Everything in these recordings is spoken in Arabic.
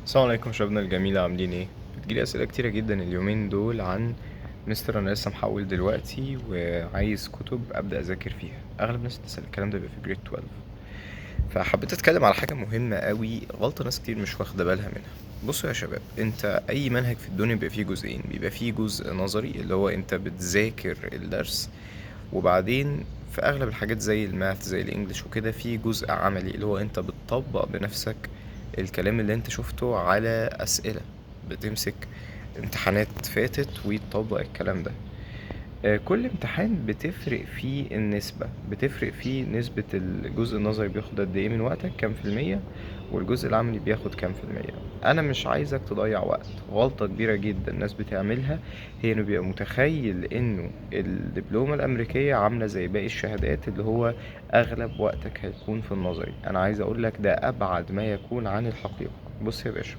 السلام عليكم شبابنا الجميلة، عاملين ايه؟ بتجيلي أسئلة كتيرة جدا اليومين دول عن مستر أنا لسه محول دلوقتي وعايز كتب أبدأ أذاكر فيها. أغلب الناس بتسأل الكلام ده بيبقى في جريد 12. فحبيت أتكلم على حاجة مهمة قوي، غلطة ناس كتير مش واخدة بالها منها. بصوا يا شباب، انت أي منهج في الدنيا بيبقى فيه جزئين. بيبقى فيه جزء نظري اللي هو انت بتذاكر الدرس، وبعدين في أغلب الحاجات زي الماث زي الإنجليش وكده في جزء عملي اللي هو انت بتطبق بنفسك الكلام اللي انت شفته على أسئلة. بتمسك امتحانات فاتت وتطبق الكلام ده. كل امتحان بتفرق فيه النسبة، بتفرق فيه نسبة الجزء النظري بياخد قد ايه من وقتك، كام في المية، والجزء العملي بياخد كام في المية. انا مش عايزك تضيع وقت. غلطة كبيرة جدا الناس بتعملها هي انه بيبقى متخيل انه الدبلومة الامريكية عاملة زي باقي الشهادات اللي هو اغلب وقتك هيكون في النظري. انا عايز اقولك ده ابعد ما يكون عن الحقيقة. بص يا باشا،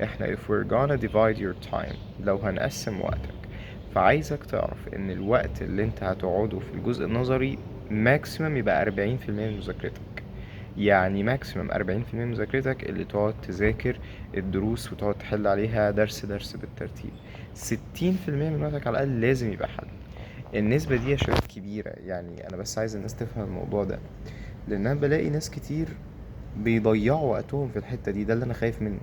احنا if we're gonna divide your time، لو هنقسم وقتك، فعايزك تعرف ان الوقت اللي انت هتقعده في الجزء النظري ماكسيمم يبقى 40% من مذاكرتك. يعني ماكسيمم 40% من مذاكرتك اللي تقعد تذاكر الدروس وتقعد تحل عليها درس درس بالترتيب. 60% من وقتك على الأقل لازم يبقى حل. النسبة دي يا شباب كبيرة، يعني أنا بس عايز الناس تفهم الموضوع ده، لأن أنا بلاقي ناس كتير بيضيعوا وقتهم في الحتة دي. ده اللي أنا خايف منه.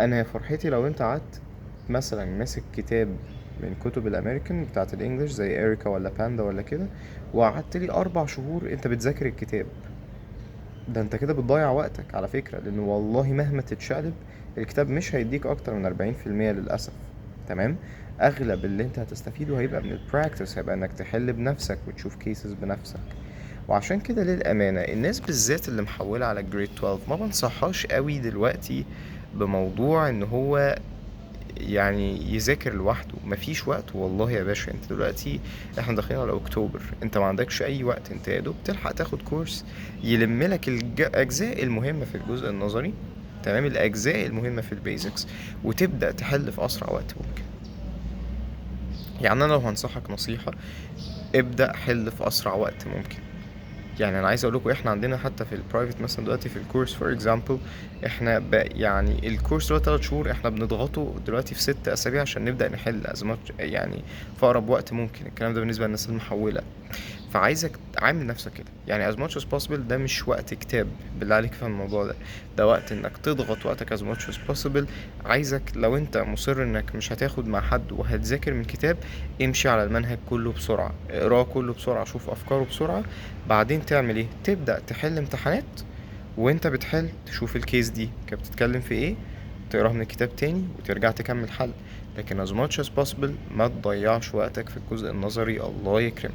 انا فرحتي لو انت قعدت مثلا ماسك كتاب من كتب الامريكان بتاعت الانجليش زي اريكا ولا باندا ولا كده، وقعدت لي 4 شهور انت بتذاكر الكتاب ده، انت كده بتضيع وقتك على فكرة، لانه والله مهما تتشقلب الكتاب مش هيديك اكتر من 40% للأسف. تمام. اغلب اللي انت هتستفيده هيبقى من البراكتس، هيبقى انك تحل بنفسك وتشوف كيسز بنفسك. وعشان كده للأمانة الناس بالذات اللي محولة على جريد 12 ما بنصحهاش قوي دلوقتي بموضوع ان هو يعني يذاكر لوحده. مفيش وقت والله يا باشا. انت دلوقتي احنا داخلين على اكتوبر، انت ما عندكش اي وقت. انت يا دوب تلحق تاخد كورس يلم لك الاجزاء المهمة في الجزء النظري، تمام، الاجزاء المهمة في البيزكس، وتبدأ تحل في اسرع وقت ممكن. يعني انا لو هنصحك نصيحة، ابدأ حل في اسرع وقت ممكن. يعني انا عايز اقول لكم احنا عندنا حتى في البرايفت مثلا دلوقتي في الكورس فور اكزامبل، احنا يعني الكورس ده 3 شهور، احنا بنضغطه دلوقتي في 6 اسابيع عشان نبدا نحل ازمات يعني في اقرب وقت ممكن. الكلام ده بالنسبه للناس المحوله. فعايزك عامل نفسك كده، يعني as much as possible. ده مش وقت كتاب، بالله عليك فهم الموضوع ده. ده وقت انك تضغط وقتك as much as possible. عايزك لو انت مصر انك مش هتاخد مع حد وهتذاكر من كتاب، امشي على المنهج كله بسرعة، اقراه كله بسرعة، شوف افكاره بسرعة. بعدين تعمل ايه؟ تبدأ تحل امتحانات، وانت بتحل تشوف الكيس دي كانت بتتكلم في ايه، تقراها من الكتاب تاني وترجع تكمل حل. لكن as much as possible ما تضيعش وقتك في الجزء النظري، الله يكرمك.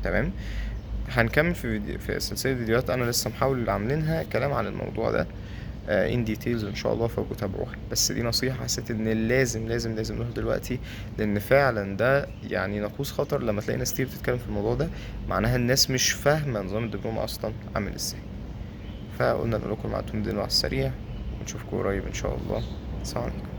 تمام. هنكمل في سلسلة فيديوهات انا لسه محاول عاملينها كلام عن الموضوع ده ان ديتيلز ان شاء الله، فابقوا تابعوها. بس دي نصيحة حسيت ان لازم لازم لازم نروح دلوقتي، لان فعلا ده يعني ناقوس خطر. لما تلاقي ناس كتير بتتكلم في الموضوع ده، معناها الناس مش فاهمة نظام الدبلومة اصلا عامل ازاي. فقلنا نقول لكم المعلومات دي على السريع، ونشوفكم قريب ان شاء الله. السلام عليكم.